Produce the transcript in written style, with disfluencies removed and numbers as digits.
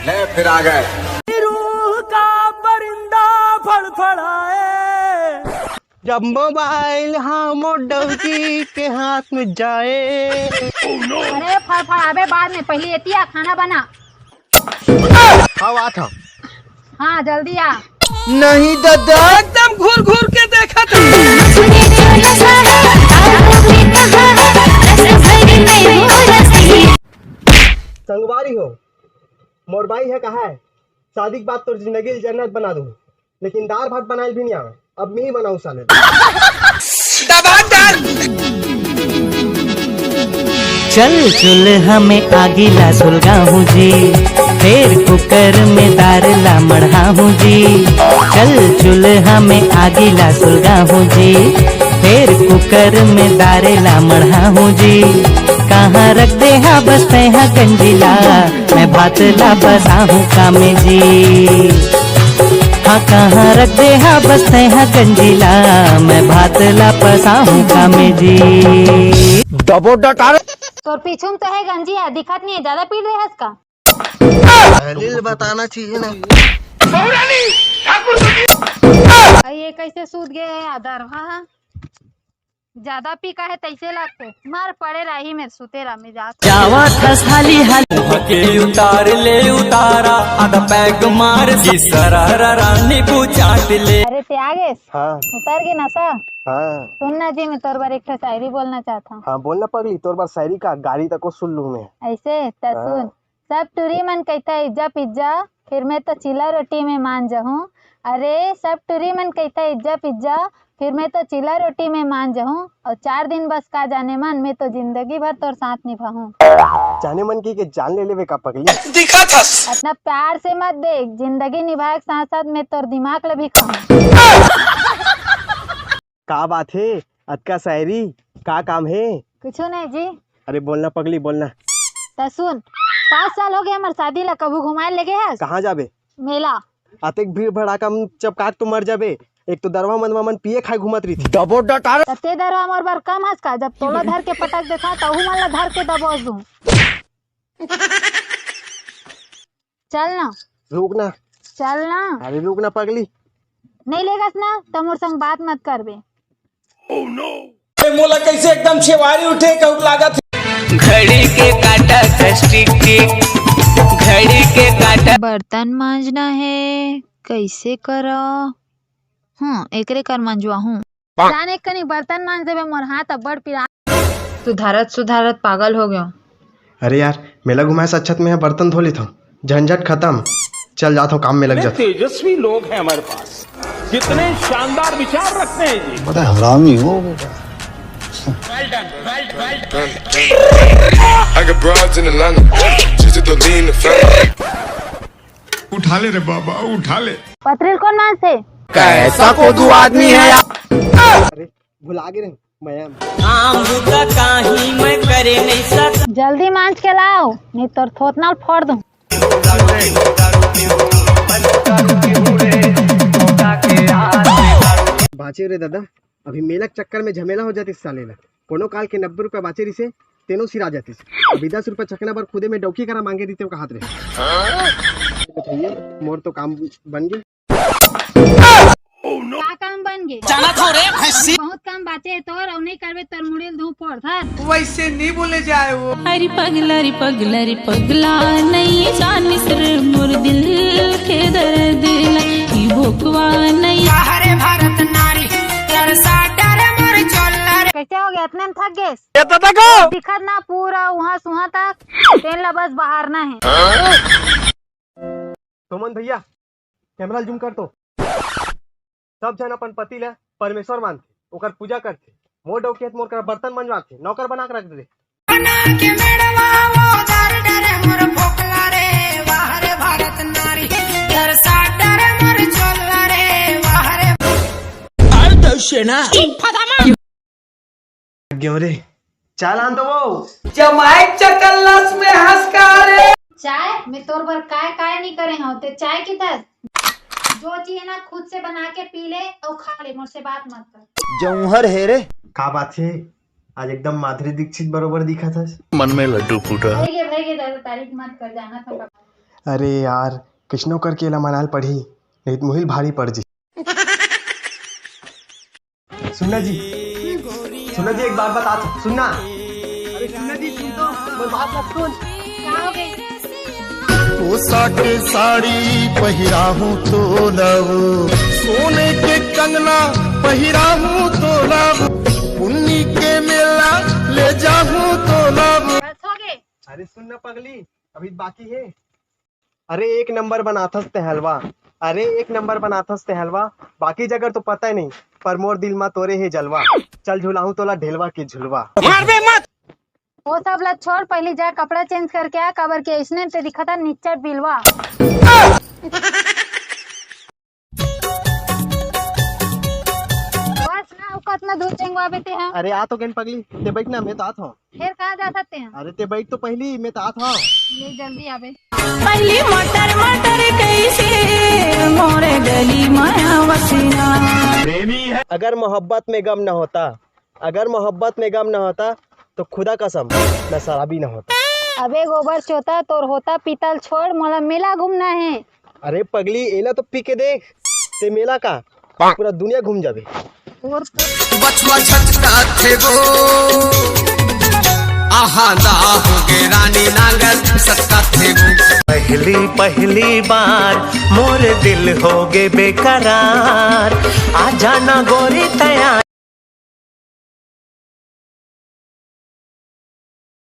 ले फिर आ गए। रूह का परिंदा फड़फड़ाए जब मोबाइल डौकी के हाथ में जाए। अरे फड़फड़ावे बाद में, पहले एतिया खाना बना। हवा था। हाँ जल्दी आ। नहीं दादा, एकदम घूर घूर के देखा था। संगवारी हो मोर भाई है कहा है शादी के बाद तो जिंदगी जन्नत बना दूंगी, लेकिन दाल भात बनाए भी नहीं आवे। अब मैं ही बनाऊं साले। चल चूल्हा में आगीला सुलगाहूँ जी, फिर कुकर में दारला मढ़ाहूँ जी। चल चूल्हा में आगीला सुलगाहूँ जी, फिर कुकर में दारला मढ़ाहूँ जी। कहाँ रख दे हा बसते हा गंजीला, मैं भातला बसाहूँ कामे जी। हाँ कहाँ रख दे हा बसते हा गंजीला, मैं भातला बसाहूँ कामे जी। डबो डटार तोर पीछू में तो है गंजिया, दिखत नहीं है, ज्यादा पीट रहे हस का। दलील बताना चाहिए ना। ये कैसे सूद गए है आदर। हाँ ज्यादा पी का है तैसे लगते मार पड़े रही में सुते रहा में जा। जावा थस हाली हाली के उतार ले उतारा, आधा पैक मार सरारा रानी पूछाट ले। अरे त्यागेश हाँ उतर के नशा। हाँ सुनना जी, मैं तोर बार एक शायरी बोलना चाहता हूँ। हाँ बोलना पगली, तोर बार शायरी का गाड़ी तक को सुन लूँ मैं। ऐसे त सुन। सब टूरी मन कहता है इज्जा पिज्जा, फिर मैं तो चिल्ला रोटी में मान जाऊँ। अरे सब टूरी मन कहता है इज्जा पिज्जा, फिर मैं तो चिल्ला रोटी में मान जाऊँ। और 4 दिन बस का जाने मन, मैं तो जिंदगी भर तोर साथ निभाऊँ। जाने मन की के जान ले लेवे का पगली। दिखा था अपना प्यार से मत देख, जिंदगी निभाए के साथ साथ मैं तोर दिमाग ले भी खाऊं। का बात है अतका शायरी, का काम है? कुछ नहीं जी। अरे बोलना पगली बोलना। त सुन, 5 साल हो गए हमार शादी ला, कबू घुमाए लेगे है कहाँ जाबे? मेला। अतेक भीड़ भड़ाका में चपकाट तो मर जाबे। एक तो दरवा मनवा मन पिए खाए घुमत रही थी। डबो डटार ते दरवा मोर बार कम हंस का, जब तोला धर के पटक देता तहु मन ला धर के दबोच दूं। चल ना रुक ना। चल ना। अरे रुक ना पगली। नहीं लेगस ना तो मोर संग बात मत करबे। मोला कैसे एकदम शेवारी उठे कहू लागत। घड़ी के काटा टिक टिक, घड़ी के काटा। बर्तन मांजना है कैसे करो? हाँ एकरे कर मंजवा हूँ। जाने कनी बर्तन मांज देवे, मोर हाथ अब बड़ पिरा। सुधारत सुधारत पागल हो गयो। अरे यार मेला घुमाए से अच्छा मैं बर्तन धो लेता हूँ, झंझट खत्म। चल जाता हूँ, काम में लग जाता। तेजस्वी लोग हैं हमारे पास, कितने शानदार विचार रखते हैं जी। बड़ा हरामी हो बेटा। उठा ले रे बाबा उठा ले। पत्रिल कौन मांस है? कैसा को दो आदमी है। अरे भुला गए मैं। मैं करे नहीं सक। जल्दी मांझ के लाओ, नहीं तो थोतनाल फोड़ दूं। बाचे रे दादा, अभी मेला के चक्कर में झमेला हो जाती साले ला। कोनो काल के 90 रुपया बाचे रही से तेनो सिरा जाती। अभी 10 रुपया चकना पर खुदे में डौकी करा मांगे रही हाथ रे। बताइए मोर तो काम बन गया। क्या काम बन गए? बहुत काम बाचे है तोर, और नहीं करबे तोर मुड़ेल धूप पड़ धर। वैसे नहीं बोले जाए वो। हरी पगला रे पगला रे पगला, नहीं जान सर मोर दिल के दर्द लाई भोकवा नहीं। हरे भारत नारी मोर चोला रे। कैसे हो गया? इतने में थक गए? दिखत ना पूरा वहाँ सुहा तक, तेल ला बस बाहर ना है। सोमन भैया कैमरा जूम कर तो। सब जन अपन पति ला परमेश्वर मानते, ओकर पूजा करते। मोर डौकियत मोर कर बर्तन मंजवाते, नौकर बना के रख दे। रे चाल आन तो वो जमाई चकल्लस में हंसकारे। चाय मैं तोर पर काय काय नहीं करे हूँ, ते चाय की दस जो चीज है ना खुद से बना के पी ले और खा ले, मुझसे बात मत कर। जौहर है रे। का बात है, आज एकदम माधुरी दीक्षित बरोबर दिखा था। मन में लड्डू फूटा। भाई दादा तारीफ मत कर, जाना था। अरे यार किसनो करके एला मनाल पड़ी नहीं तो मुहिल भारी पड़ जी। सुनना जी एक बात बता सुनना। अरे सुनना जी सुन तो मेरी बात मत सुन। क्या हो गई? पोसा के साड़ी पहिरा हूँ तो लव, सोने के कंगना पहिरा हूँ तो लव, पुन्नी के मेला ले जाऊँ तो लव। बस हो गए। अरे सुनना पगली अभी बाकी है। अरे एक नंबर बनाथस ते हलवा, अरे एक नंबर बनाथस ते हलवा, बाकी जगह तो पता ही नहीं पर मोर दिल में तोरे है जलवा। चल झुलाऊं तोला ढेलवा की झुलवा। वो सब ला छोड़, पहले जा कपड़ा चेंज करके आ, कबर के इसने ते दिखता निच्चर बिलवा। बस ना औकात ना दूर चेंगवा बेते हैं। अरे आ तो गेन पगली ते बैठ ना मैं तो आत हूँ। फिर कहाँ जा सकते हैं? अरे ते बैठ तो पहली मैं तो आत हूँ। ले जल्दी आवे। पहली मटर मटर कैसे मोरे गली माया वसीना। अगर मोहब्बत में गम न होता, अगर मोहब्बत में गम न होता तो खुदा कसम न शराबी न होता। अबे गोबर चोता तोर होता पीतल छोड़, मोला मेला घूमना है। अरे पगली एला तो पी के देख ते मेला का पूरा दुनिया घूम जाबे। और बचवा छटका थे गो आहा दा हो गे रानी नांगल सटका थे गो। पहली बार मोर दिल हो गे बेकरार, आ जाना गोरी तैयार।